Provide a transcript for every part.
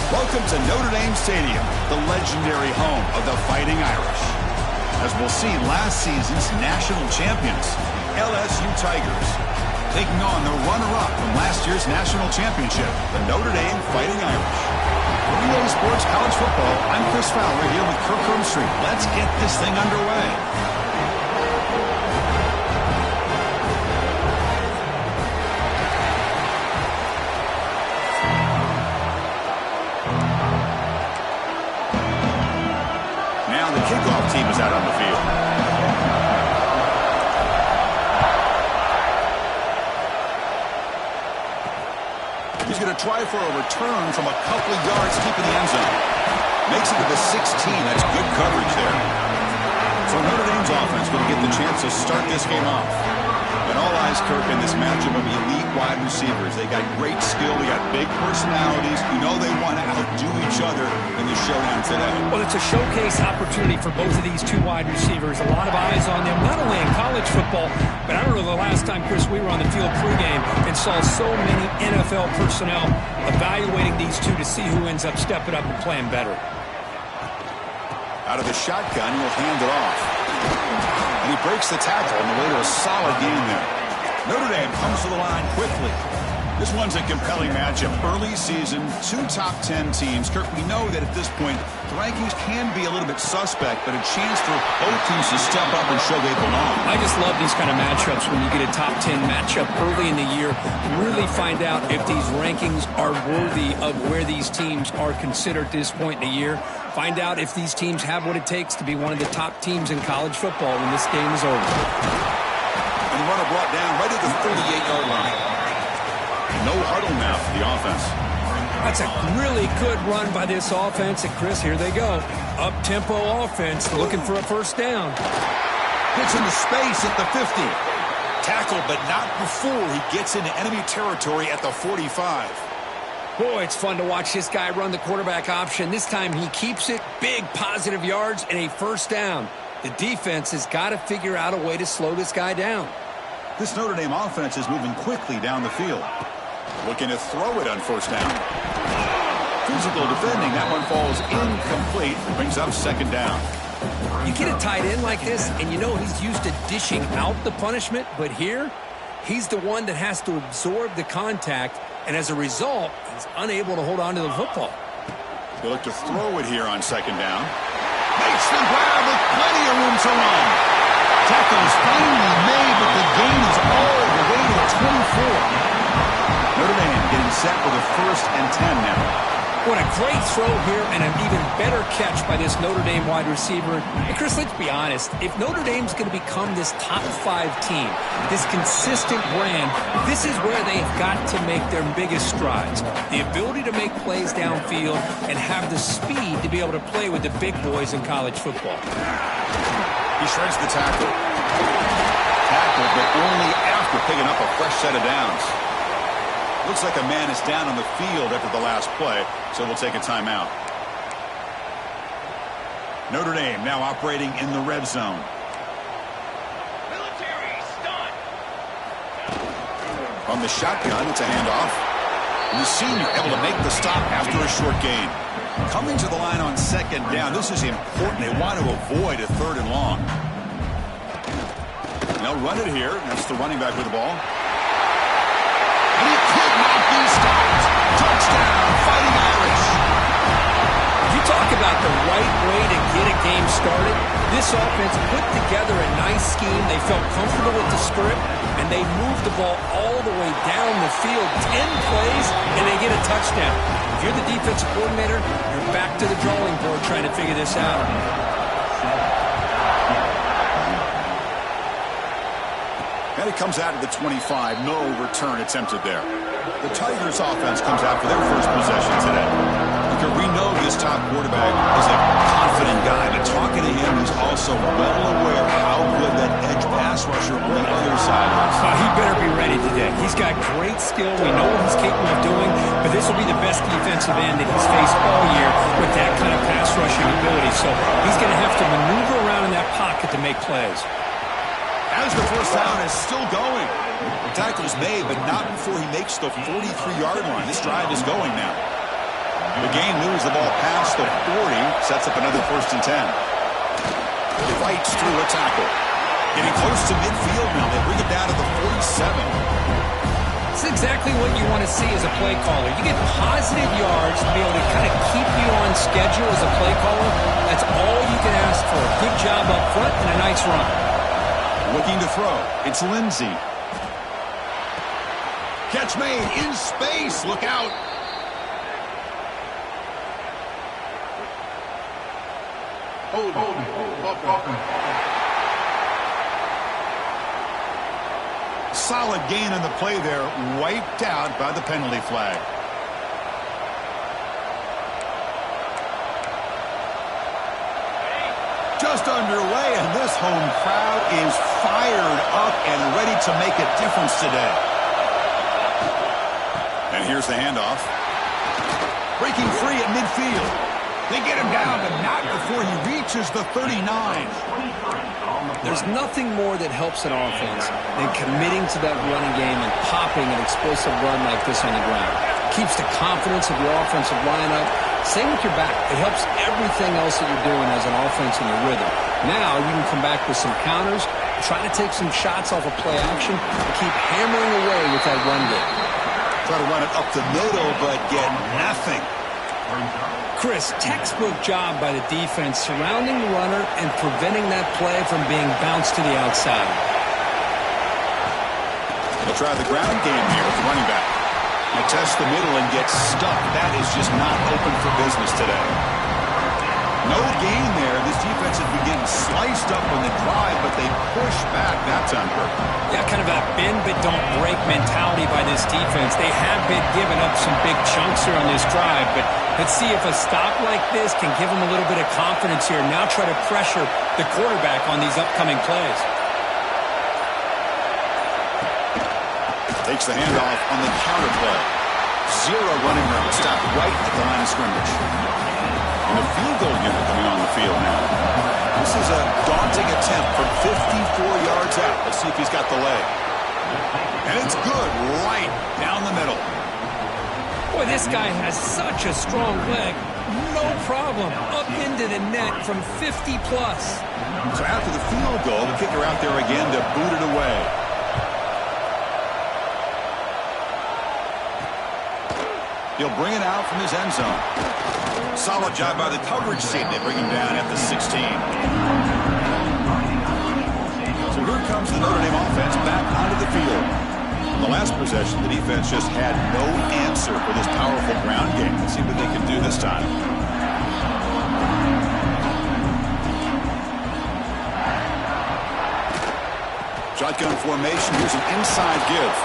Welcome to Notre Dame Stadium, the legendary home of the Fighting Irish. As we'll see, last season's national champions, LSU Tigers, taking on the runner-up from last year's national championship, the Notre Dame Fighting Irish. For EA Sports College Football, I'm Chris Fowler here with Kirk Herbstreit. Let's get this thing underway. Kickoff team is out on the field. He's going to try for a return from a couple of yards deep in the end zone. Makes it to the 16. That's good coverage there. So Notre Dame's offense going to get the chance to start this game off. And all eyes, Kirk, in this matchup of elite wide receivers. They got great skill. They got big personalities. You know they want to outdo each other in the showdown today. Well, it's a showcase opportunity for both of these two wide receivers. A lot of eyes on them, not only in college football, but I don't know the last time, Chris, we were on the field pregame and saw so many NFL personnel evaluating these two to see who ends up stepping up and playing better. Out of the shotgun, he'll hand it off. And he breaks the tackle on the way to a solid game there. Notre Dame comes to the line quickly. This one's a compelling matchup. Early season, two top 10 teams. Kirk, we know that at this point, the rankings can be a little bit suspect, but a chance for both teams to step up and show they belong. I just love these kind of matchups when you get a top 10 matchup early in the year. Really find out if these rankings are worthy of where these teams are considered at this point in the year. Find out if these teams have what it takes to be one of the top teams in college football when this game is over. And the runner brought down right at the 38-yard line. No huddle now for the offense. That's a really good run by this offense. And, Chris, here they go. Up-tempo offense looking for a first down. Gets into space at the 50. Tackle, but not before he gets into enemy territory at the 45. Boy, it's fun to watch this guy run the quarterback option. This time he keeps it. Big positive yards and a first down. The defense has got to figure out a way to slow this guy down. This Notre Dame offense is moving quickly down the field. Looking to throw it on first down. Physical defending. That one falls incomplete. Brings up second down. You get a tight end like this, and you know he's used to dishing out the punishment. But here, he's the one that has to absorb the contact. And as a result, he's unable to hold on to the football. They look to throw it here on second down. Makes the grab with plenty of room to run. Tackle is finally made, but the gain is all the way to the 24. Notre Dame getting set for the 1st and 10 now. What a great throw here and an even better catch by this Notre Dame wide receiver. And Chris, let's be honest. If Notre Dame's going to become this top 5 team, this consistent brand, this is where they've got to make their biggest strides. The ability to make plays downfield and have the speed to be able to play with the big boys in college football. He shreds the tackle. Tackle, but only after picking up a fresh set of downs. Looks like a man is down on the field after the last play, so we'll take a timeout. Notre Dame now operating in the red zone. Military stunt. From the shotgun, it's a handoff. And the senior able to make the stop after a short gain. Coming to the line on second down. This is important. They want to avoid a 3rd and long. And they'll run it here. That's the running back with the ball. And he could not be stopped. Touchdown, Fighting Irish. You talk about the right way to get a game started. This offense put together a nice scheme. They felt comfortable with the script, and they moved the ball all the way down the field. 10 plays, and they get a touchdown. If you're the defensive coordinator, you're back to the drawing board trying to figure this out. And it comes out of the 25. No return attempted there. The Tigers offense comes out for their first possession today. Because we know this top quarterback is a confident guy, but talking to him, he's also well aware how good that edge pass rusher on the other side is. He better be ready today. He's got great skill. We know what he's capable of doing, but this will be the best defensive end that he's faced all year with that kind of pass rushing ability. So he's going to have to maneuver around in that pocket to make plays. As the first down is still going. The tackle's made, but not before he makes the 43-yard line. This drive is going now. The The gain moves the ball past the 40, sets up another 1st and 10. Fights through a tackle. Getting close to midfield now. They bring it down to the 47. It's exactly what you want to see as a play caller. You get positive yards to be able to kind of keep you on schedule as a play caller. That's all you can ask for. Good job up front and a nice run. Looking to throw. It's Lindsey. Catch made in space. Look out. Solid gain on the play there, wiped out by the penalty flag. Just underway, and this home crowd is fired up and ready to make a difference today. And here's the handoff. Breaking free at midfield. They get him down, but not before he reaches the 39. There's nothing more that helps an offense than committing to that running game and popping an explosive run like this on the ground. Keeps the confidence of your offensive lineup. Same with your back. It helps everything else that you're doing as an offense in your rhythm. Now you can come back with some counters, try to take some shots off of play action, and keep hammering away with that run game. Try to run it up the middle, but get nothing. Chris, textbook job by the defense surrounding the runner and preventing that play from being bounced to the outside. They'll try the ground game here with the running back. They test the middle and get stuck. That is just not open for business today. No gain there. This defense has been getting sliced up on the drive, but they push back that time. Yeah, kind of a bend but don't break mentality by this defense. They have been giving up some big chunks here on this drive, but let's see if a stop like this can give them a little bit of confidence here. Now try to pressure the quarterback on these upcoming plays. Takes the handoff on the counter play. Zero running room. Stopped right at the line of scrimmage. And the field goal unit coming on the field now. This is a daunting attempt from 54 yards out. Let's see if he's got the leg. And it's good right down the middle. Boy, this guy has such a strong leg. No problem. Up into the net from 50-plus. So after the field goal, the kicker out there again to boot it away. He'll bring it out from his end zone. Solid job by the coverage team. They bring him down at the 16. So here comes the Notre Dame offense back onto the field. In the last possession, the defense just had no answer for this powerful ground game. Let's see what they can do this time. Shotgun formation. Here's an inside give.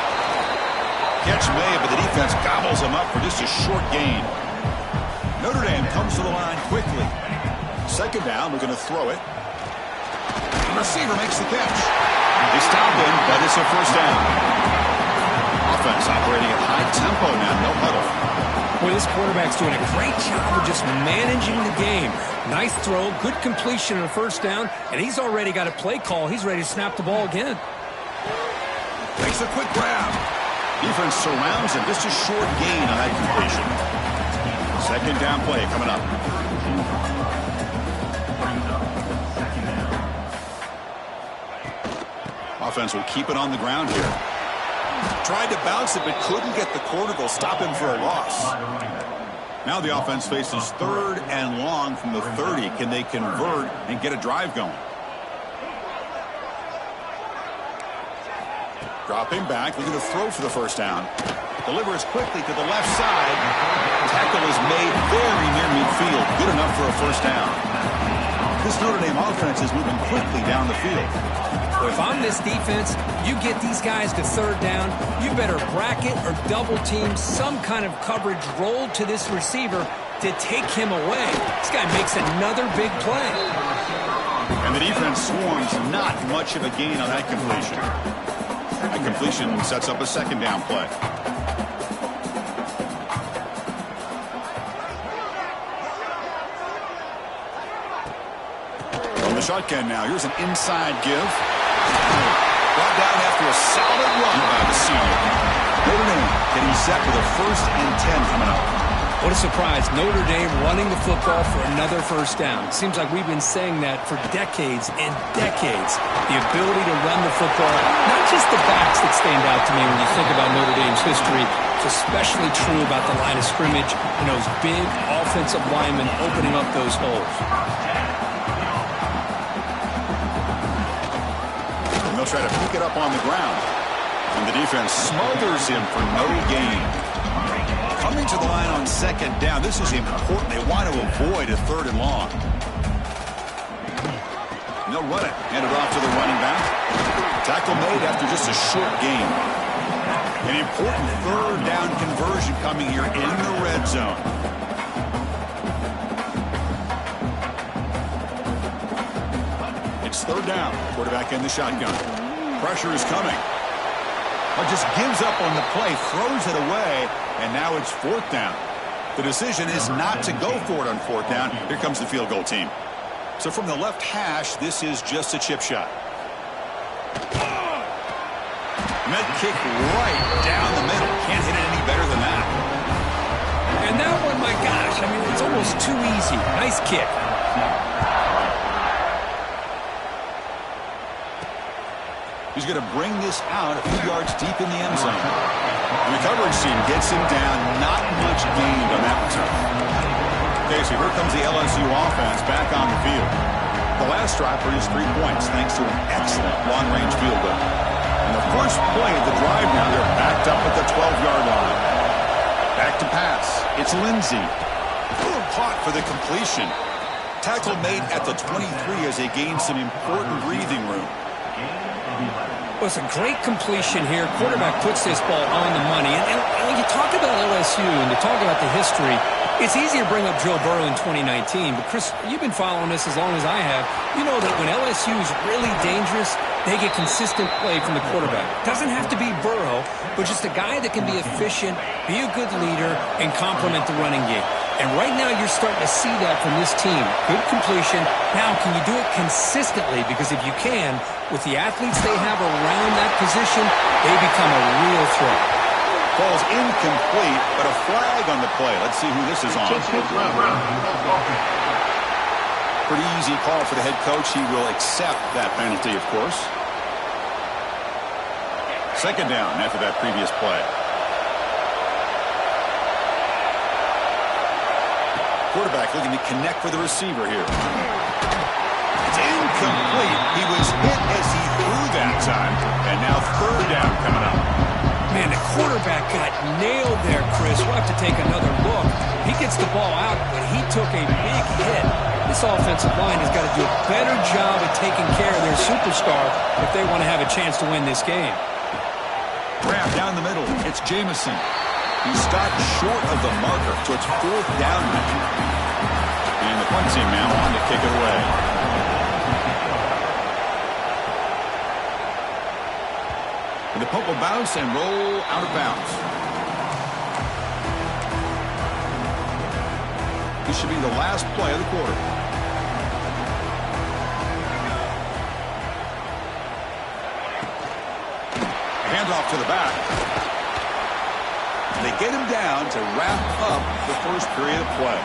Catch made, but the defense gobbles him up for just a short gain. Notre Dame comes to the line quickly. Second down, we're going to throw it. The receiver makes the catch. They stop him, but it's a first down. Offense operating at high tempo now, no huddle. Boy, this quarterback's doing a great job of just managing the game. Nice throw, good completion on a first down, and he's already got a play call. He's ready to snap the ball again. Makes a quick grab. Defense surrounds him. Just a short gain on that completion. Second down play coming up. Offense will keep it on the ground here. Tried to bounce it, but couldn't get the quarter. They'll stop him for a loss. Now the offense faces third and long from the 30. Can they convert and get a drive going? Dropping back, looking to throw for the first down. Delivers quickly to the left side. Tackle is made very near midfield. Good enough for a first down. This Notre Dame offense is moving quickly down the field. If I'm this defense, you get these guys to third down, you better bracket or double team some kind of coverage roll to this receiver to take him away. This guy makes another big play. And the defense swarms, not much of a gain on that completion. That completion sets up a second down play. From the shotgun now, here's an inside give. Brought down after a solid run by the senior. Notre Dame getting set for the 1st and 10 coming up. Well, What a surprise. Notre Dame running the football for another first down. Seems like we've been saying that for decades and decades. The ability to run the football, not just the backs that stand out to me when you think about Notre Dame's history. It's especially true about the line of scrimmage and those big offensive linemen opening up those holes. And they'll try to pick it up on the ground. And the defense smothers him for no gain. Coming to the line on second down. This is important. They want to avoid a 3rd and long. And they'll run it. Hand it off to the running back. Tackle made after just a short gain. An important 3rd down conversion coming here in the red zone. It's 3rd down. Quarterback in the shotgun. Pressure is coming. But just gives up on the play, throws it away, and now it's 4th down. The decision is not to go for it on 4th down. Here comes the field goal team. So from the left hash, this is just a chip shot. Med kick right down the middle. Can't hit it any better than that. And that one, my gosh, I mean, it's almost too easy. Nice kick. He's going to bring this out a few yards deep in the end zone. The coverage team gets him down. Not much gained on that return. Okay, so here comes the LSU offense back on the field. The last drive produced 3 points thanks to an excellent long-range field goal. And the first play of the drive now, they're backed up at the 12-yard line. Back to pass. It's Lindsey. Caught for the completion. Tackle made at the 23 as they gain some important breathing room. Well, it's a great completion here. Quarterback puts this ball on the money. And when you talk about LSU and you talk about the history, it's easy to bring up Joe Burrow in 2019. But, Chris, you've been following this as long as I have. You know that when LSU is really dangerous, they get consistent play from the quarterback. Doesn't have to be Burrow, but just a guy that can be efficient, be a good leader, and complement the running game. And right now you're starting to see that from this team. Good completion. Now, can you do it consistently? Because if you can, with the athletes they have around that position, they become a real threat. Ball's incomplete, but a flag on the play. Let's see who this is on. Pretty easy call for the head coach. He will accept that penalty, of course. 2nd down after that previous play. Quarterback looking to connect with the receiver here. It's incomplete. He was hit as he threw that time. And now 3rd down coming up. Man, the quarterback got nailed there, Chris. We'll have to take another look. He gets the ball out, but he took a big hit. This offensive line has got to do a better job of taking care of their superstar if they want to have a chance to win this game. Grab down the middle. It's Jamison. He stopped short of the marker, so it's 4th down now. And the punt team now on to kick it away. And the punt will bounce and roll out of bounds. This should be the last play of the quarter. Handoff to the back. They get him down to wrap up the first period of play.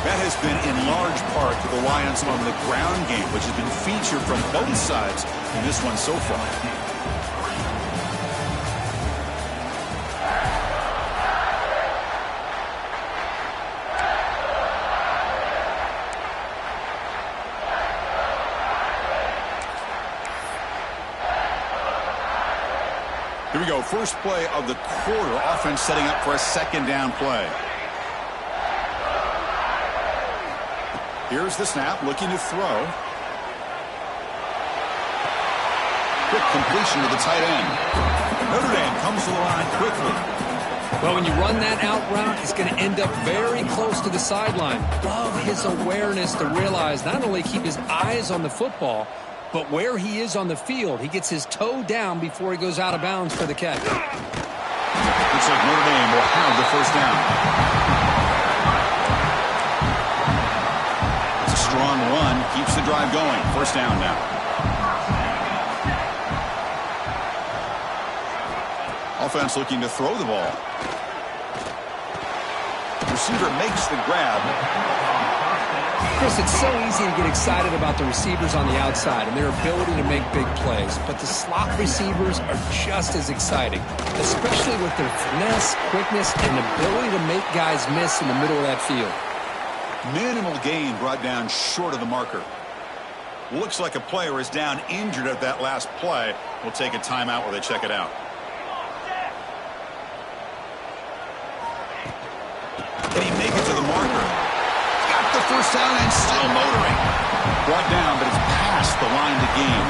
That has been in large part to the Lions on the ground game, which has been featured from both sides in this one so far. Here we go, first play of the quarter. Offense setting up for a 2nd down play. Here's the snap, looking to throw. Quick completion to the tight end. Notre Dame comes to the line quickly. Well, when you run that out route, it's going to end up very close to the sideline. Love his awareness to realize not only keep his eyes on the football, but where he is on the field. He gets his toe down before he goes out of bounds for the catch. Looks like Notre Dame will have the first down. It's a strong run. Keeps the drive going. First down now. Offense looking to throw the ball. receiver makes the grab. Chris, it's so easy to get excited about the receivers on the outside and their ability to make big plays, but the slot receivers are just as exciting, especially with their finesse, quickness, and ability to make guys miss in the middle of that field. Minimal gain brought down short of the marker. Looks like a player is down injured at that last play. We'll take a timeout while they check it out. Can he make it to the marker? Got the first down and still motoring. Brought down, but it's past the line to gain.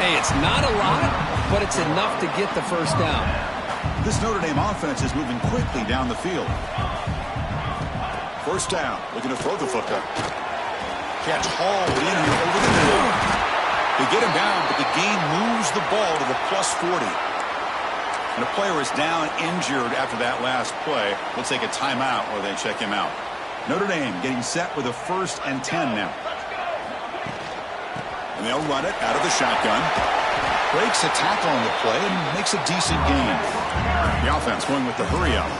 Hey, it's not a lot, but it's enough to get the first down. This Notre Dame offense is moving quickly down the field. First down, looking to throw the football. Catch hauled in here over the middle. They get him down, but the game moves the ball to the +40. And a player is down injured after that last play. We'll take a timeout while they check him out. Notre Dame getting set with a 1st and 10 now. And they'll run it out of the shotgun. Breaks a tackle on the play and makes a decent gain. The offense going with the hurry up.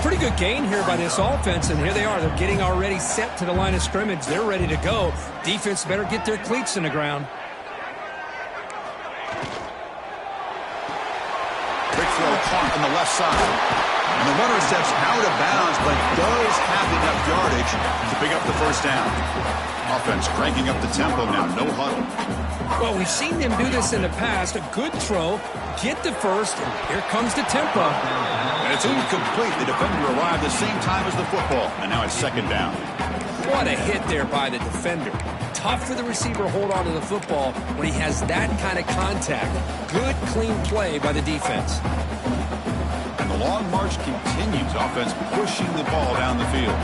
Pretty good gain here by this offense, and here they are. They're getting already set to the line of scrimmage. They're ready to go. Defense better get their cleats in the ground. Quick throw caught on the left side. And the runner steps out of bounds, but does have enough yardage to pick up the first down. Offense cranking up the tempo now. No huddle. Well, we've seen them do this in the past. A good throw, get the first, and here comes the tempo. And it's incomplete. The defender arrived the same time as the football, and now it's 2nd down. What a hit there by the defender. Tough for the receiver to hold on to the football when he has that kind of contact. Good, clean play by the defense. And the long march continues. Offense pushing the ball down the field.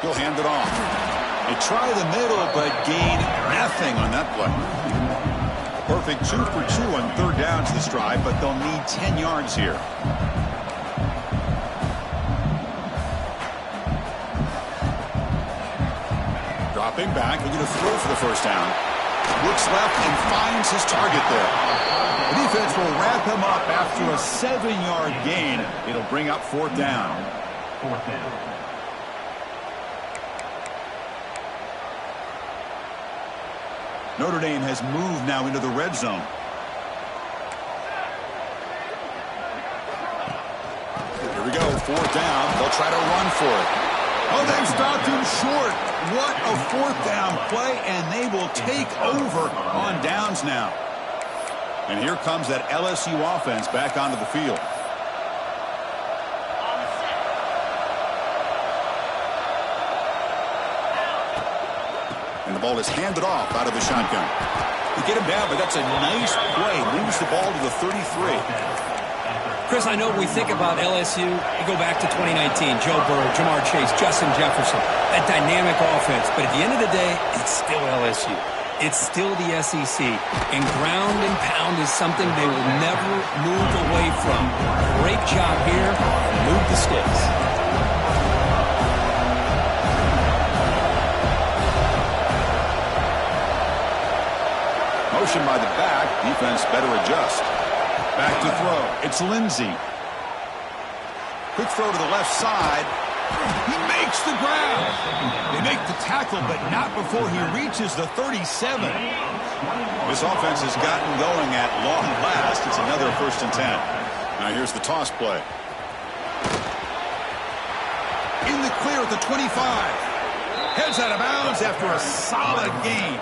He'll hand it off. They try the middle, but gain nothing on that play. Perfect 2 for 2 on 3rd down to this drive, but they'll need 10 yards here. Dropping back, looking to throw for the first down. Looks left and finds his target there. The defense will wrap him up after a 7-yard gain. It'll bring up 4th down. Notre Dame has moved now into the red zone. Here we go, 4th down. They'll try to run for it. Oh, they've stopped him short. What a 4th down play, and they will take over on downs now. And here comes that LSU offense back onto the field. And the ball is handed off out of the shotgun. They get him down, but that's a nice play. Moves the ball to the 33. Chris, I know when we think about LSU, we go back to 2019. Joe Burrow, Jamar Chase, Justin Jefferson. That dynamic offense. But at the end of the day, it's still LSU. It's still the SEC. And ground and pound is something they will never move away from. Great job here. Move the sticks. Motion by the back. Defense better adjust. Back to throw. It's Lindsey. Quick throw to the left side. He makes the grab. They make the tackle, but not before he reaches the 37. This offense has gotten going at long last. It's another 1st and 10. Now here's the toss play. In the clear at the 25. Heads out of bounds after a solid gain.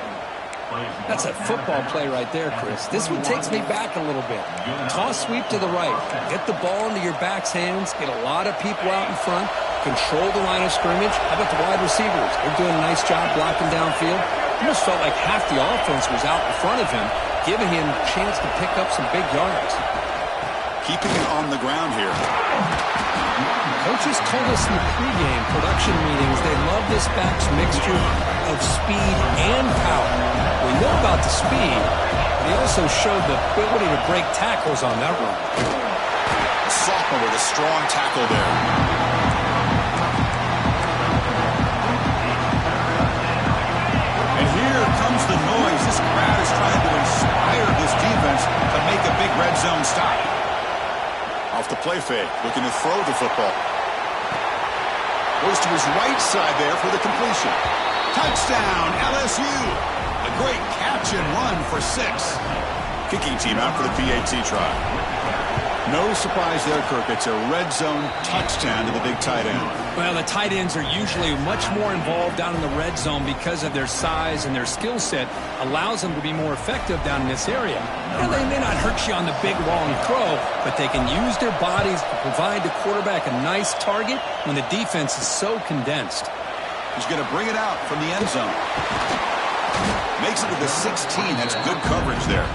That's a football play right there, Chris. This one takes me back a little bit. Toss sweep to the right. Get the ball into your back's hands. Get a lot of people out in front. Control the line of scrimmage. How about the wide receivers? They're doing a nice job blocking downfield. Almost felt like half the offense was out in front of him, giving him a chance to pick up some big yards. Keeping it on the ground here. Coaches told us in the pregame production meetings they love this back's mixture of speed and power. We know about the speed, but he also showed the ability to break tackles on that run. Sophomore with a strong tackle there. And here comes the noise. This crowd is trying to inspire this defense to make a big red zone stop. Off the play fake, looking to throw the football. Goes to his right side there for the completion. Touchdown, LSU. A great catch and run for 6. Kicking team out for the PAT try. No surprise there, Kirk. It's a red zone touchdown to the big tight end. Well, the tight ends are usually much more involved down in the red zone because of their size and their skill set allows them to be more effective down in this area. Now, they may not hurt you on the big, long throw, but they can use their bodies to provide the quarterback a nice target when the defense is so condensed. He's going to bring it out from the end zone. Makes it to the 16. That's good coverage there.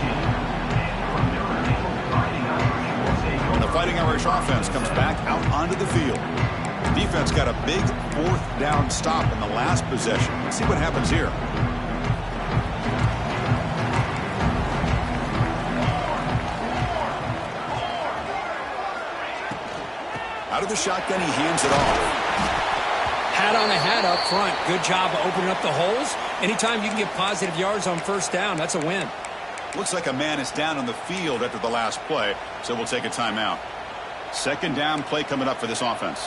The Fighting Irish offense comes back out onto the field. Defense got a big 4th down stop in the last possession. Let's see what happens here. Out of the shotgun, he hands it off. Hat on a hat up front. Good job of opening up the holes. Anytime you can get positive yards on first down, that's a win. Looks like a man is down on the field after the last play, so we'll take a timeout. 2nd down play coming up for this offense.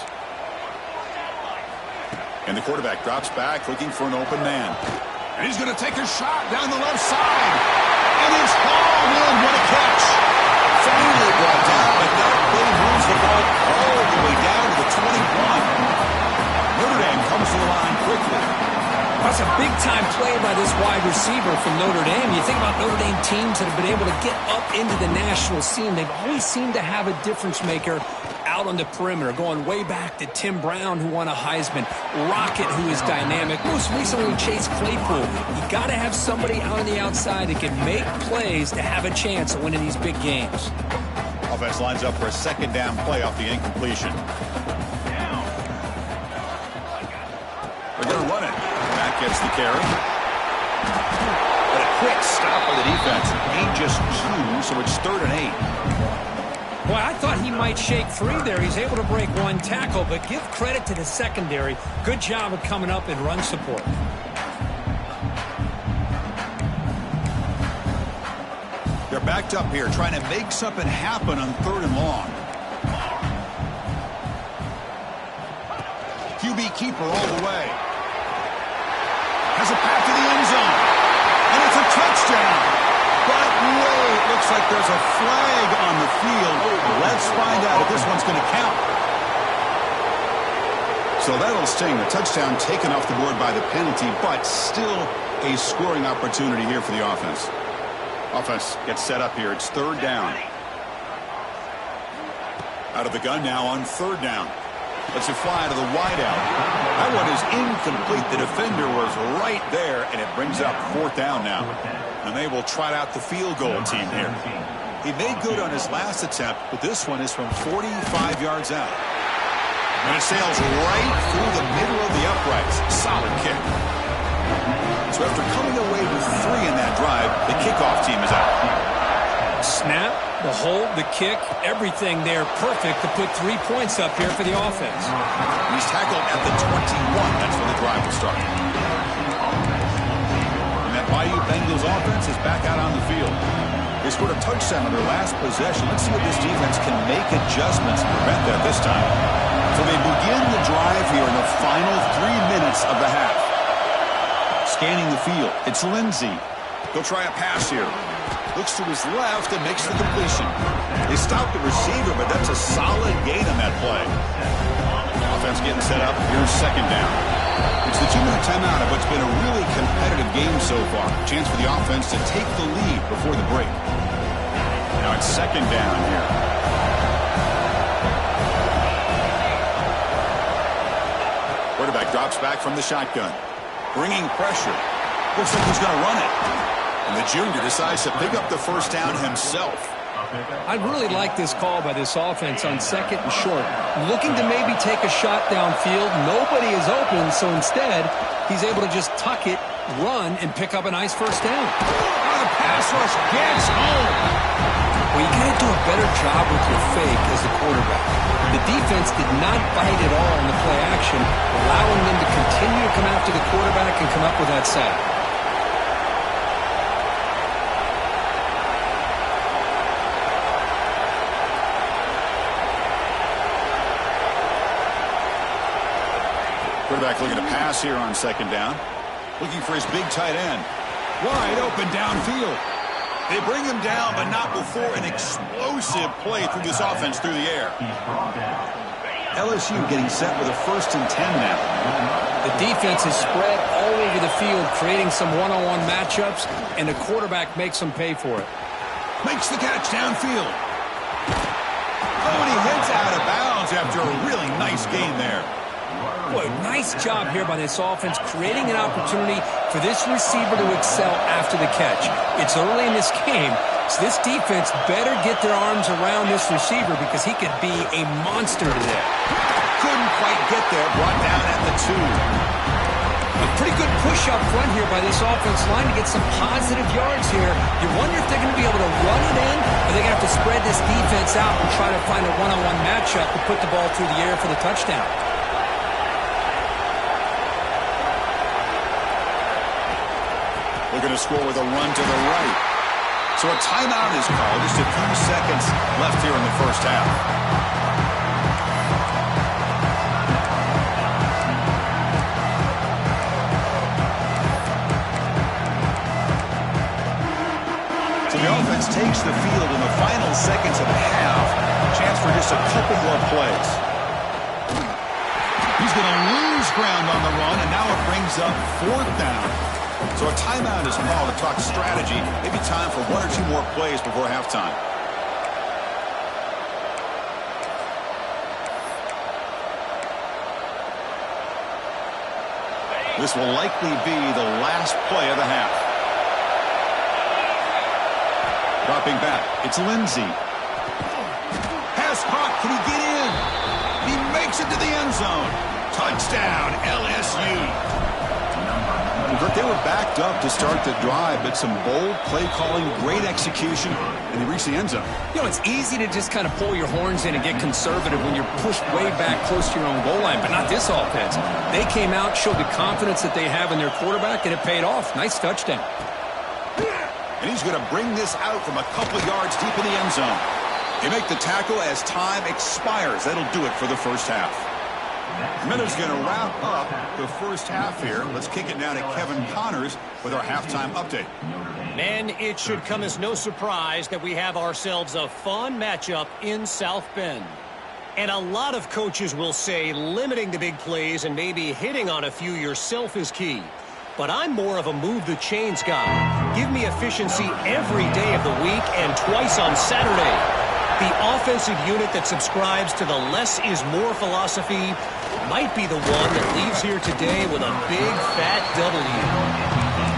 And the quarterback drops back looking for an open man. And he's going to take a shot down the left side. And he's hauled in. What a catch. Finally brought down, but that play moves the ball all the way down to the 21. Notre Dame comes to the line quickly. That's a big-time play by this wide receiver from Notre Dame. You think about Notre Dame teams that have been able to get up into the national scene. They've always seemed to have a difference maker out on the perimeter, going way back to Tim Brown, who won a Heisman, Rocket, who is dynamic, most recently Chase Claypool. You got to have somebody out on the outside that can make plays to have a chance of winning these big games. Offense lines up for a 2nd down play off the incompletion. They're going to run it. Matt gets the carry. But a quick stop by the defense. Ain't just 2, so it's 3rd and 8. Boy, I thought he might shake free there. He's able to break 1 tackle, but give credit to the secondary. Good job of coming up and run support. They're backed up here, trying to make something happen on 3rd and long. QB keeper all the way. Has a pass to the end zone. And it's a touchdown. But wait, looks like there's a flag on the field. Let's find out if this one's going to count. So that'll sting. The touchdown taken off the board by the penalty, but still a scoring opportunity here for the offense. Offense gets set up here. It's 3rd down. Out of the gun now on 3rd down. Let's it fly to the wideout. That one is incomplete. The defender was right there, and it brings up 4th down now. And they will trot out the field goal team here. He made good on his last attempt, but this one is from 45 yards out. And it sails right through the middle of the uprights. Solid kick. So after coming away with 3 in that drive, the kickoff team is out. Snap, the hold, the kick, everything there perfect to put 3 points up here for the offense. He's tackled at the 21. That's when the drive will start. And that Bayou Bengals offense is back out on the field. They scored a touchdown on their last possession. Let's see if this defense can make adjustments to prevent that this time. So they begin the drive here in the final 3 minutes of the half. Scanning the field, it's Lindsey. They'll try a pass here. Looks to his left and makes the completion. They stopped the receiver, but that's a solid gain on that play. Offense getting set up. Here's 2nd down. It's the 2-minute timeout of what's been a really competitive game so far. Chance for the offense to take the lead before the break. Now it's 2nd down here. Quarterback drops back from the shotgun. Bringing pressure. Looks like he's going to run it. And the junior decides to pick up the 1st down himself. I really like this call by this offense on 2nd and short. Looking to maybe take a shot downfield. Nobody is open, so instead, he's able to just tuck it, run, and pick up a nice 1st down. The pass rush gets home. Well, you got to do a better job with your fake as the quarterback. The defense did not bite at all in the play action, allowing them to continue to come after the quarterback and come up with that sack. Quarterback looking to pass here on second down. Looking for his big tight end. Wide open downfield. They bring him down, but not before an explosive play through this offense through the air. LSU getting set with a 1st and 10 now. The defense is spread all over the field, creating some one-on-one matchups, and the quarterback makes them pay for it. Makes the catch downfield. Oh, and he heads out of bounds after a really nice gain there. Boy, nice job here by this offense, creating an opportunity for this receiver to excel after the catch. It's early in this game, so this defense better get their arms around this receiver because he could be a monster today. Couldn't quite get there, brought down at the 2. A pretty good push up front here by this offense line to get some positive yards here. You wonder if they're going to be able to run it in, or they're going to have to spread this defense out and try to find a one-on-one matchup to put the ball through the air for the touchdown. Looking to score with a run to the right. So a timeout is called. Just a few seconds left here in the first half. So the offense takes the field in the final seconds of the half. Chance for just a couple more plays. He's going to lose ground on the run, and now it brings up 4th down. So a timeout is called to talk strategy. Maybe time for 1 or 2 more plays before halftime. This will likely be the last play of the half. Dropping back, it's Lindsey. Pass caught, can he get in? He makes it to the end zone. Touchdown, LSU. But they were backed up to start the drive, but some bold play calling, great execution, and they reached the end zone. You know, it's easy to just kind of pull your horns in and get conservative when you're pushed way back close to your own goal line, but not this offense. They came out, showed the confidence that they have in their quarterback, and it paid off. Nice touchdown. And he's going to bring this out from a couple yards deep in the end zone. They make the tackle as time expires. That'll do it for the first half. Miller's going to wrap up the first half here. Let's kick it now to Kevin Connors with our halftime update. Man, it should come as no surprise that we have ourselves a fun matchup in South Bend. And a lot of coaches will say limiting the big plays and maybe hitting on a few yourself is key. But I'm more of a move the chains guy. Give me efficiency every day of the week and twice on Saturday. The offensive unit that subscribes to the less is more philosophy might be the one that leaves here today with a big fat W.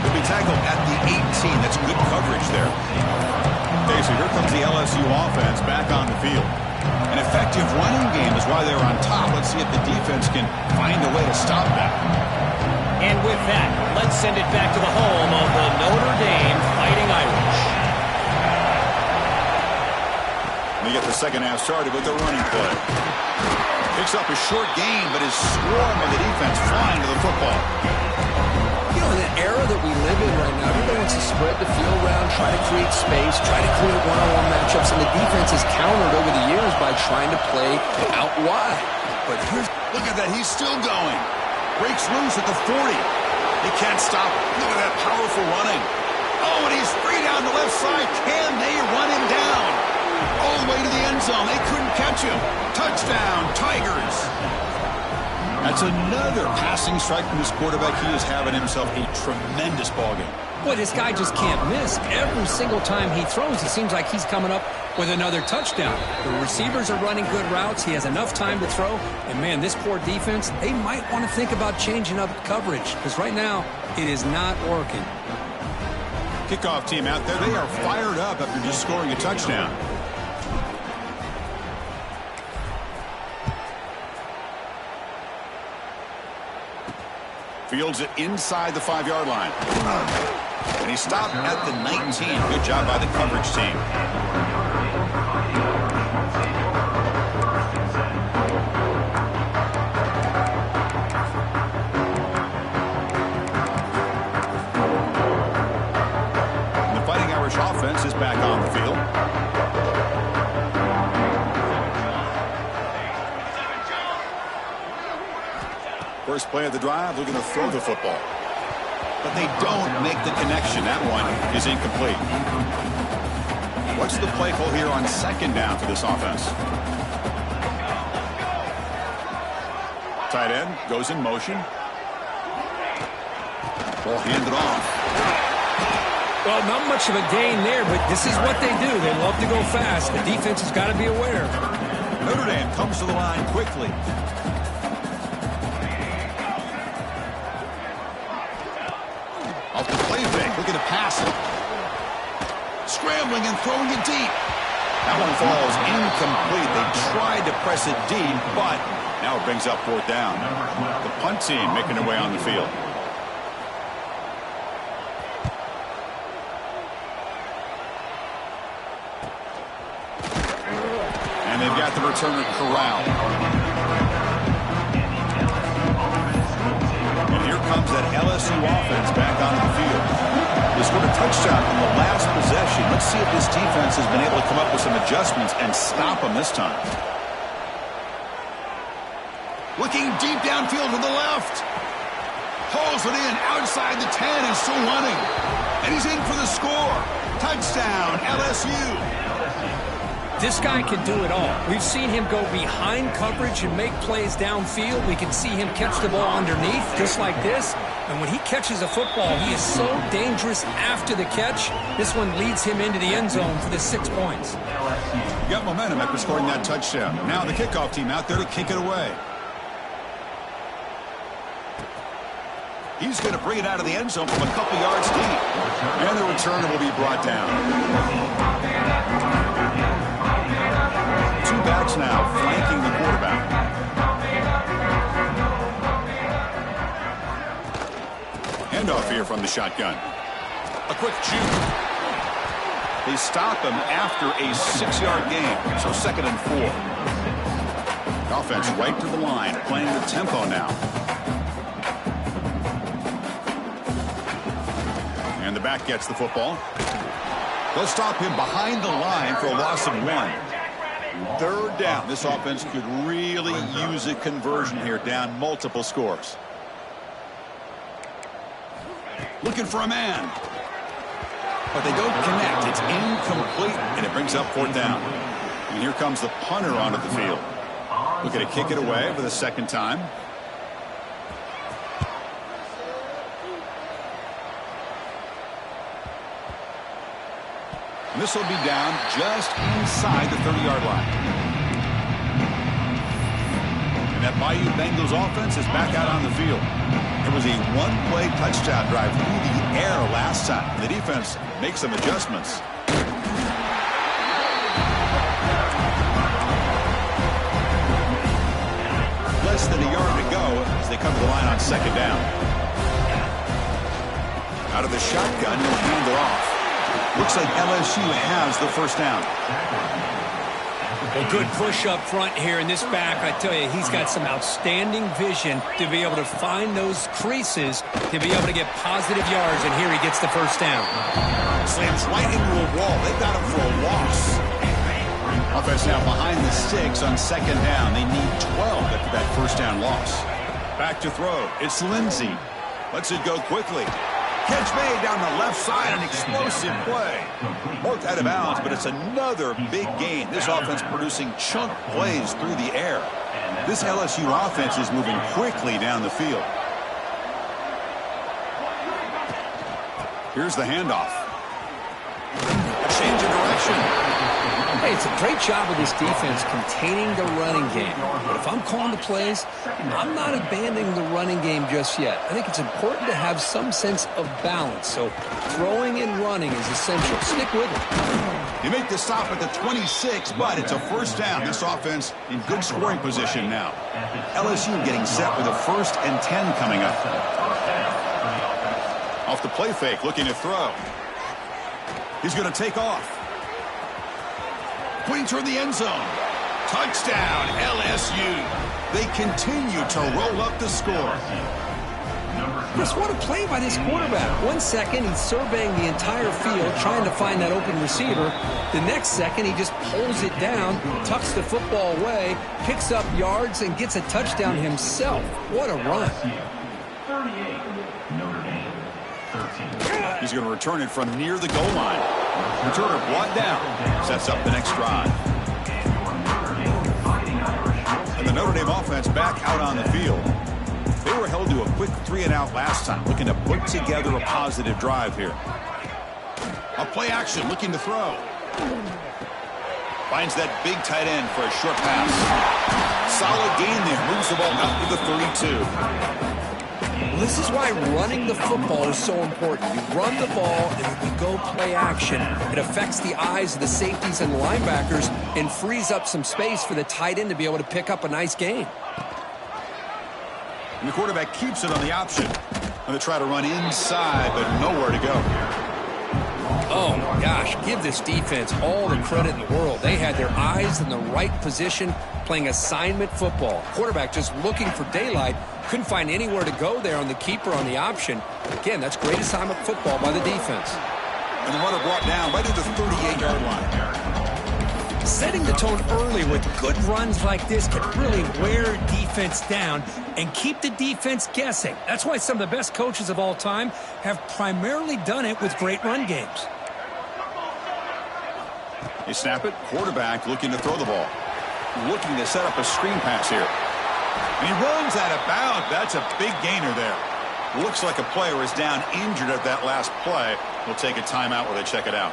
He'll be tackled at the 18. That's good coverage there. Okay, so here comes the LSU offense back on the field. An effective running game is why they're on top. Let's see if the defense can find a way to stop that. And with that, let's send it back to the home of the Notre Dame Fighting Irish. We get the second half started with the running play. Picks up a short gain, but his swarm of the defense flying to the football. You know, in the era that we live in right now, everybody wants to spread the field around, try to create space, try to create one-on-one matchups, and the defense has countered over the years by trying to play out wide. But here's, look at that, he's still going. Breaks loose at the 40. They can't stop it. Look at that powerful running. Oh, and he's free down the left side. Can they run him down? All the way to the end zone. They couldn't catch him. Touchdown, Tigers. That's another passing strike from this quarterback. He is having himself a tremendous ballgame. Boy, this guy just can't miss. Every single time he throws, it seems like he's coming up with another touchdown. The receivers are running good routes. He has enough time to throw. And, man, this poor defense, they might want to think about changing up coverage because right now it is not working. Kickoff team out there. They are fired up after just scoring a touchdown. Fields it inside the 5-yard line. And he stopped at the 19. Good job by the coverage team. And the Fighting Irish offense is back on the field. First play of the drive, looking to throw the football. But they don't make the connection. That one is incomplete. What's the play call here on second down for this offense? Tight end goes in motion. Ball handed off. Well, not much of a gain there, but this is what they do. They love to go fast. The defense has got to be aware. Notre Dame comes to the line quickly. Off the play fake, looking to pass it. Scrambling and throwing it deep. That one falls incomplete. They tried to press it deep, but now it brings up fourth down. The punt team making their way on the field. And they've got the returner corralled. And here comes that LSU offense back onto the field. They scored a touchdown in the last possession. Let's see if this defense has been able to come up with some adjustments and stop them this time. Looking deep downfield to the left. Pulls it in outside the 10 and still running. And he's in for the score. Touchdown, LSU. This guy can do it all. We've seen him go behind coverage and make plays downfield. We can see him catch the ball underneath just like this. And when he catches a football, he is so dangerous after the catch. This one leads him into the end zone for the 6 points. Got momentum after scoring that touchdown. Now the kickoff team out there to kick it away. He's going to bring it out of the end zone from a couple yards deep. And the returner will be brought down. Two backs now flanking the quarterback. Handoff here from the shotgun. A quick juke. They stop him after a 6-yard gain, so 2nd and 4. The offense right to the line, playing the tempo now. And the back gets the football. They'll stop him behind the line for a loss of 1. 3rd down. This offense could really use a conversion here, down multiple scores. Looking for a man. But they don't connect. It's incomplete, and it brings up 4th down. And here comes the punter onto the field. Looking to kick it away for the 2nd time. And this will be down just inside the 30-yard line. And that Bayou Bengals offense is back out on the field. It was a one-play touchdown drive through the air last time. The defense makes some adjustments. Less than a yard to go as they come to the line on 2nd down. Out of the shotgun, he'll hand it off. Looks like LSU has the 1st down. A good push up front here in this back. I tell you, he's got some outstanding vision to be able to find those creases, to be able to get positive yards, and here he gets the 1st down. Slams right into a wall. They've got him for a loss. Offense now behind the 6 on 2nd down. They need 12 after that 1st down loss. Back to throw. It's Lindsey. Lets it go quickly. Catch made down the left side, an explosive play. Marked out of bounds, but it's another big gain. This offense producing chunk plays through the air. This LSU offense is moving quickly down the field. Here's the handoff. A change of direction. Hey, it's a great job of this defense containing the running game. But if I'm calling the plays, I'm not abandoning the running game just yet. I think it's important to have some sense of balance. So throwing and running is essential. Stick with it. You make the stop at the 26, but it's a 1st down. This offense in good scoring position now. LSU getting set with a 1st and 10 coming up. Off the play fake, looking to throw. He's going to take off. Pointing toward the end zone. Touchdown, LSU. They continue to roll up the score. Chris, what a play by this quarterback. 1 second, he's surveying the entire field, trying to find that open receiver. The next second, he just pulls it down, tucks the football away, picks up yards, and gets a touchdown himself. What a run. He's going to return it from near the goal line. Returner brought down. Sets up the next drive. And the Notre Dame offense back out on the field. They were held to a quick 3-and-out last time, looking to put together a positive drive here. A play action, looking to throw. Finds that big tight end for a short pass. Solid gain there. Moves the ball out to the 32. Well, this is why running the football is so important. You run the ball, and if you go play action, it affects the eyes of the safeties and linebackers and frees up some space for the tight end to be able to pick up a nice gain. And the quarterback keeps it on the option. Going to try to run inside, but nowhere to go. Oh, my gosh. Give this defense all the credit in the world. They had their eyes in the right position, playing assignment football. Quarterback just looking for daylight. Couldn't find anywhere to go there on the keeper on the option. Again, that's great assignment football by the defense. And the runner brought down right at the 38-yard line. Setting the tone early with good runs like this can really wear defense down and keep the defense guessing. That's why some of the best coaches of all time have primarily done it with great run games. They snap it. Quarterback looking to throw the ball. Looking to set up a screen pass here. And he runs out of bounds. That's a big gainer there. Looks like a player is down injured at that last play. We'll take a timeout while they check it out.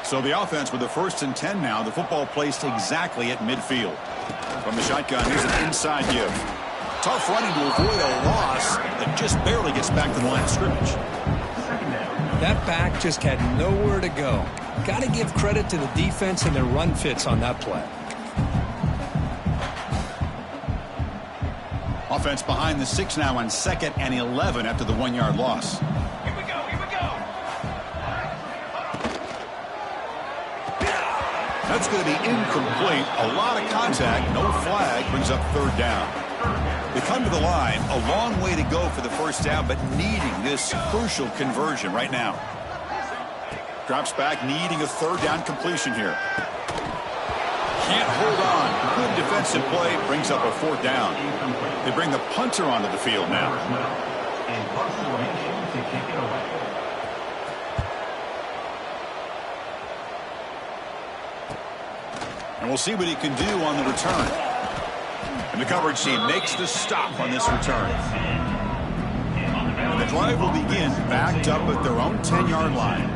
So the offense with the 1st and 10 now. The football placed exactly at midfield. From the shotgun, here's an inside give. Tough running to avoid a loss that just barely gets back to the line of scrimmage. That back just had nowhere to go. Got to give credit to the defense and their run fits on that play. Offense behind the 6 now on 2nd and 11 after the 1-yard loss. Here we go, here we go. That's going to be incomplete. A lot of contact. No flag. Brings up 3rd down. They come to the line. A long way to go for the 1st down, but needing this crucial conversion right now. Drops back, needing a 3rd down completion here. Can't hold on. Good defensive play. Brings up a 4th down. They bring the punter onto the field now. And we'll see what he can do on the return. And the coverage team makes the stop on this return. And the drive will begin backed up at their own 10-yard line.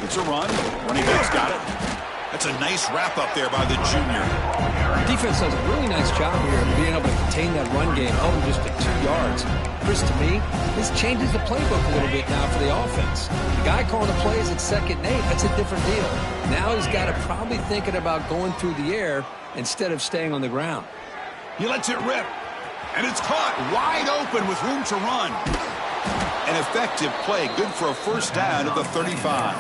It's a run. Running back's got it. That's a nice wrap up there by the junior. Defense does a really nice job here of being able to contain that run game home just to 2 yards. Chris, to me, this changes the playbook a little bit now for the offense. The guy calling the plays at 2nd and 8, that's a different deal. Now he's got to probably thinking about going through the air instead of staying on the ground. He lets it rip. And it's caught wide open with room to run. An effective play. Good for a 1st down at the 35.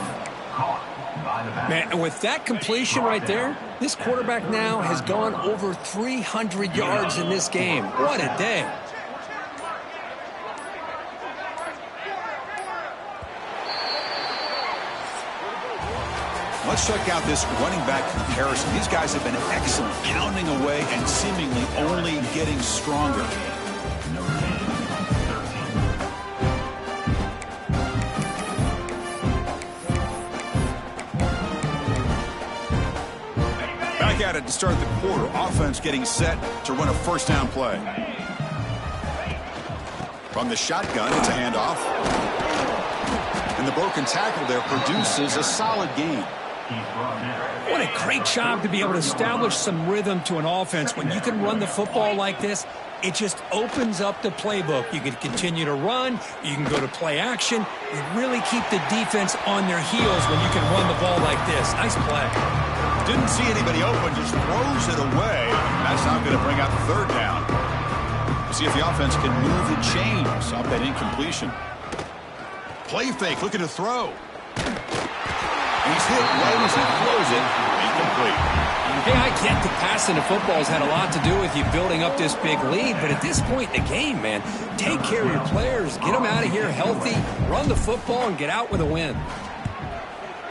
Man, and with that completion right there, this quarterback now has gone over 300 yards in this game. What a day. Let's check out this running back comparison. These guys have been excellent, pounding away and seemingly only getting stronger. Back at it to start the quarter. Offense getting set to run a 1st down play. From the shotgun, it's a handoff. And the broken tackle there produces a solid gain. What a great job to be able to establish some rhythm to an offense. When you can run the football like this, it just opens up the playbook. You can continue to run. You can go to play action. You really keep the defense on their heels when you can run the ball like this. Nice play. Didn't see anybody open, just throws it away. That's not going to bring up 3rd down. We'll see if the offense can move the chains off that incompletion. Play fake, looking to throw. He's hit right as he throws it. Incomplete. Hey, I get that passing the football has had a lot to do with you building up this big lead, but at this point in the game, man, take care of your players, get them out of here healthy, run the football, and get out with a win.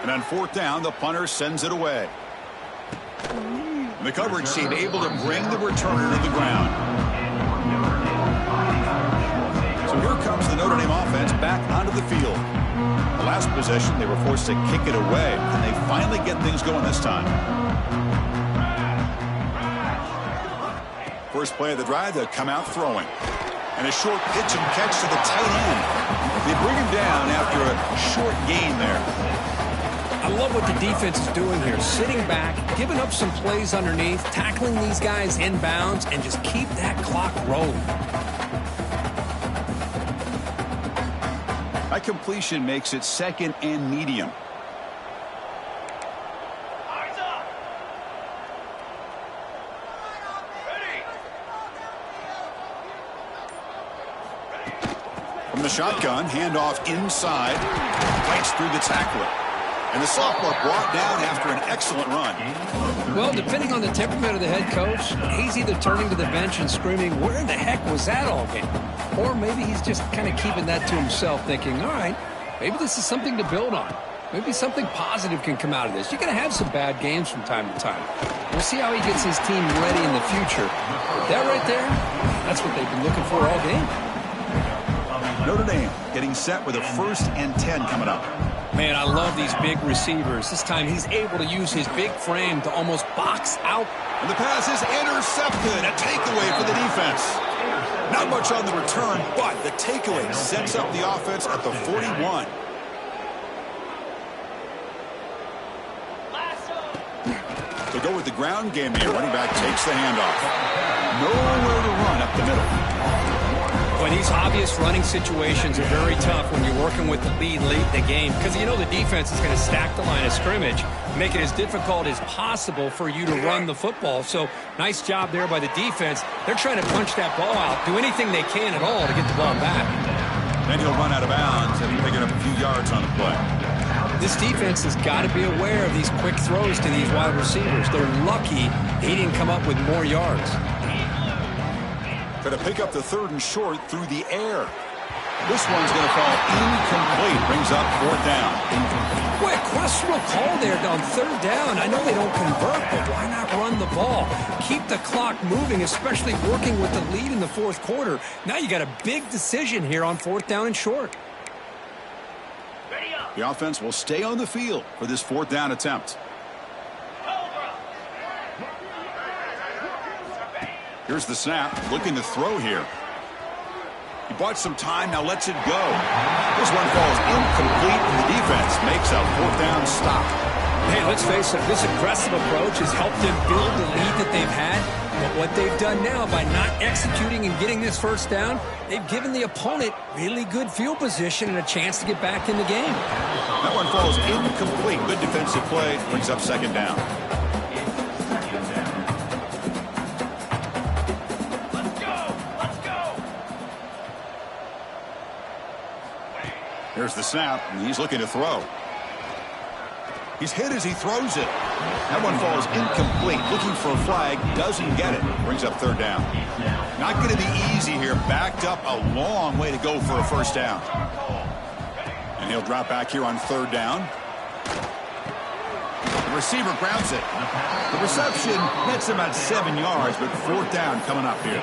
And on fourth down, the punter sends it away. And the coverage team able to bring the returner to the ground. So here comes the Notre Dame offense back onto the field. The last possession, they were forced to kick it away, and they finally get things going this time. First play of the drive, they'll come out throwing. And a short pitch and catch to the tight end. They bring him down after a short gain there. I love what the defense is doing here. Sitting back, giving up some plays underneath, tackling these guys inbounds, and just keep that clock rolling. That completion makes it second and medium. From the shotgun, handoff inside, bites through the tackler. And the sophomore brought down after an excellent run. Well, depending on the temperament of the head coach, he's either turning to the bench and screaming, where in the heck was that all game? Or maybe he's just kind of keeping that to himself, thinking, all right, maybe this is something to build on. Maybe something positive can come out of this. You're going to have some bad games from time to time. We'll see how he gets his team ready in the future. But that right there, that's what they've been looking for all game. Notre Dame getting set with a 1st and 10 coming up. Man, I love these big receivers. This time he's able to use his big frame to almost box out. And the pass is intercepted. A takeaway for the defense. Not much on the return, but the takeaway sets up the offense at the 41. To go with the ground game here, running back takes the handoff. Nowhere to run up the middle. Well, these obvious running situations are very tough when you're working with the lead late in the game because you know the defense is going to stack the line of scrimmage, make it as difficult as possible for you to run the football. So nice job there by the defense. They're trying to punch that ball out, do anything they can at all to get the ball back. Then he'll run out of bounds and picking up a few yards on the play. This defense has got to be aware of these quick throws to these wide receivers. They're lucky he didn't come up with more yards. Going to pick up the 3rd and short through the air. This one's going to fall incomplete. Brings up 4th down. Boy, a questionable call there on 3rd down. I know they don't convert, but why not run the ball? Keep the clock moving, especially working with the lead in the 4th quarter. Now you got a big decision here on 4th down and short. The offense will stay on the field for this 4th down attempt. Here's the snap, looking to throw here. He bought some time, now lets it go. This one falls incomplete, and the defense makes a 4th down stop. Hey, let's face it, this aggressive approach has helped them build the lead that they've had. But what they've done now by not executing and getting this 1st down, they've given the opponent really good field position and a chance to get back in the game. That one falls incomplete. Good defensive play, brings up 2nd down. Here's the snap, and he's looking to throw. He's hit as he throws it. That one falls incomplete. Looking for a flag, doesn't get it. Brings up 3rd down. Not going to be easy here. Backed up a long way to go for a 1st down. And he'll drop back here on 3rd down. The receiver grounds it. The reception nets him at 7 yards, but 4th down coming up here.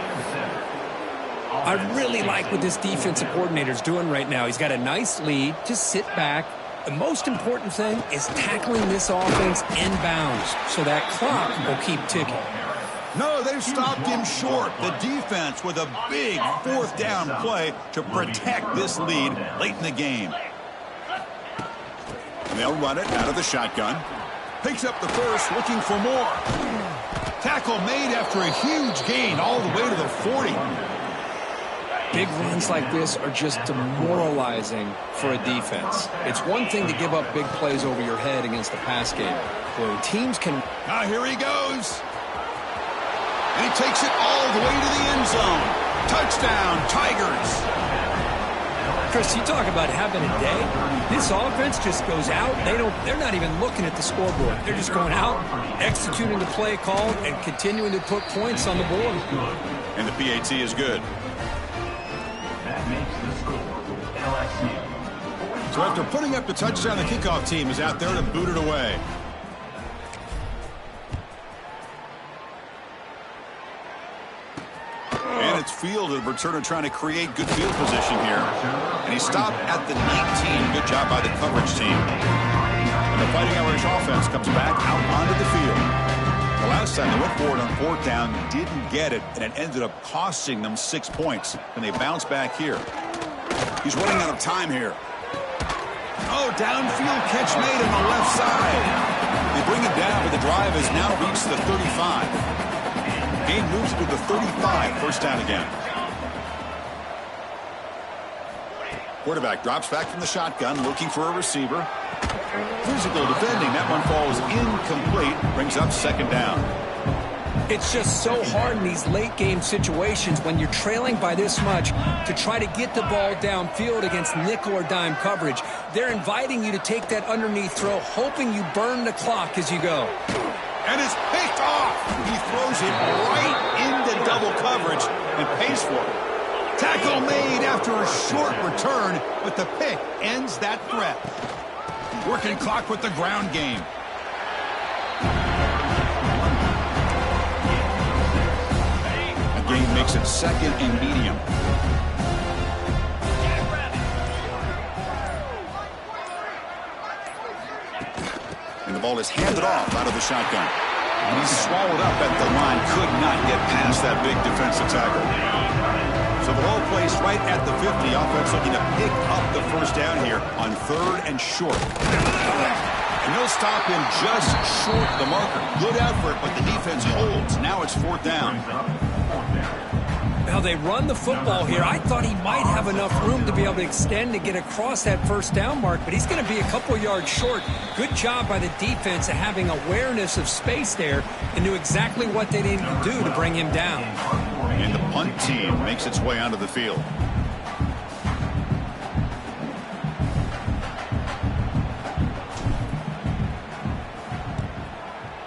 I really like what this defensive coordinator's doing right now. He's got a nice lead. Just sit back. The most important thing is tackling this offense inbounds so that clock will keep ticking. No, they've stopped him short. The defense with a big 4th down play to protect this lead late in the game. And they'll run it out of the shotgun. Picks up the 1st, looking for more. Tackle made after a huge gain all the way to the 40. Big runs like this are just demoralizing for a defense. It's one thing to give up big plays over your head against the pass game, where teams can... Now here he goes. And he takes it all the way to the end zone. Touchdown, Tigers. Chris, you talk about having a day. This offense just goes out. They're not even looking at the scoreboard. They're just going out, executing the play called, and continuing to put points on the board. And the PAT is good. That makes the score LSU. So after putting up the touchdown, the kickoff team is out there to boot it away. And it's fielded. Returner trying to create good field position here. And he stopped at the 19. Good job by the coverage team. And the Fighting Irish offense comes back out onto the field. The last time they went for it on fourth down, didn't get it, and it ended up costing them 6 points. And they bounce back here. He's running out of time here. Oh, downfield catch made on the left side. They bring it down, but the drive has now reached the 35. Game moves to the 35, first down again. Quarterback drops back from the shotgun, looking for a receiver. Physical defending. That one falls incomplete. Brings up second down. It's just so hard in these late game situations when you're trailing by this much to try to get the ball downfield against nickel or dime coverage. They're inviting you to take that underneath throw, hoping you burn the clock as you go. And it's picked off. He throws it right into double coverage and pays for it. Tackle made after a short return, but the pick ends that threat. Working clock with the ground game. The game makes it second and medium. And the ball is handed off out of the shotgun. And he's swallowed up at the line. Could not get past that big defensive tackle. So the ball placed right at the 50. Offense looking to pick up the first down here on third and short. And they'll stop him just short of the marker. Good effort, but the defense holds. Now it's fourth down. Now they run the football here. I thought he might have enough room to be able to extend to get across that first down mark, but he's going to be a couple yards short. Good job by the defense of having awareness of space there and knew exactly what they needed to do to bring him down. And the punt team makes its way onto the field.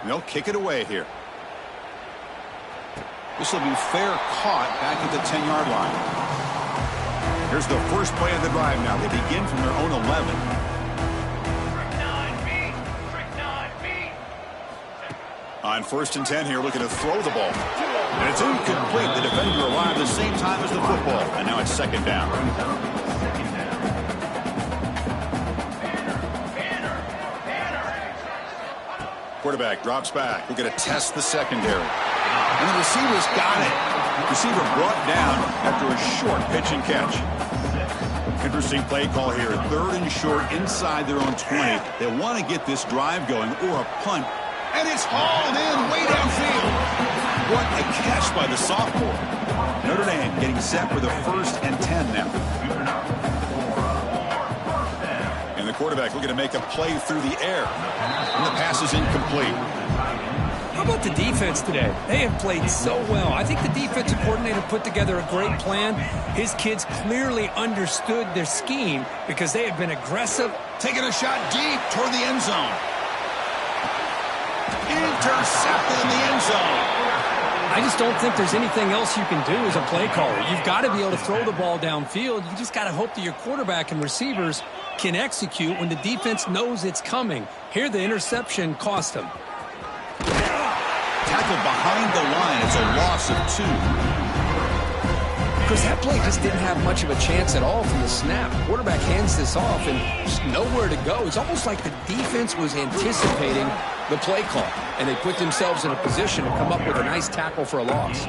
They'll kick it away here. This will be fair caught back at the 10-yard line. Here's the first play of the drive now. They begin from their own 11. On first and 10 here, looking to throw the ball. And it's incomplete. The defender arrived at the same time as the football. And now it's second down. Quarterback drops back. We're going to test the secondary. And the receiver's got it. Receiver brought down after a short pitch and catch. Interesting play call here. Third and short inside their own 20. They want to get this drive going or a punt. And it's hauled in way downfield. What a catch by the sophomore. Notre Dame getting set for the first and 10 now. And the quarterback looking to make a play through the air. And the pass is incomplete. How about the defense today? They have played so well. I think the defensive coordinator put together a great plan. His kids clearly understood their scheme because they have been aggressive. Taking a shot deep toward the end zone. Intercepted in the end zone. I just don't think there's anything else you can do as a play caller. You've got to be able to throw the ball downfield. You just got to hope that your quarterback and receivers can execute when the defense knows it's coming. Here, the interception cost them. Tackle behind the line. It's a loss of 2. Chris, that play just didn't have much of a chance at all from the snap. Quarterback hands this off and just nowhere to go. It's almost like the defense was anticipating the play call, and they put themselves in a position to come up with a nice tackle for a loss.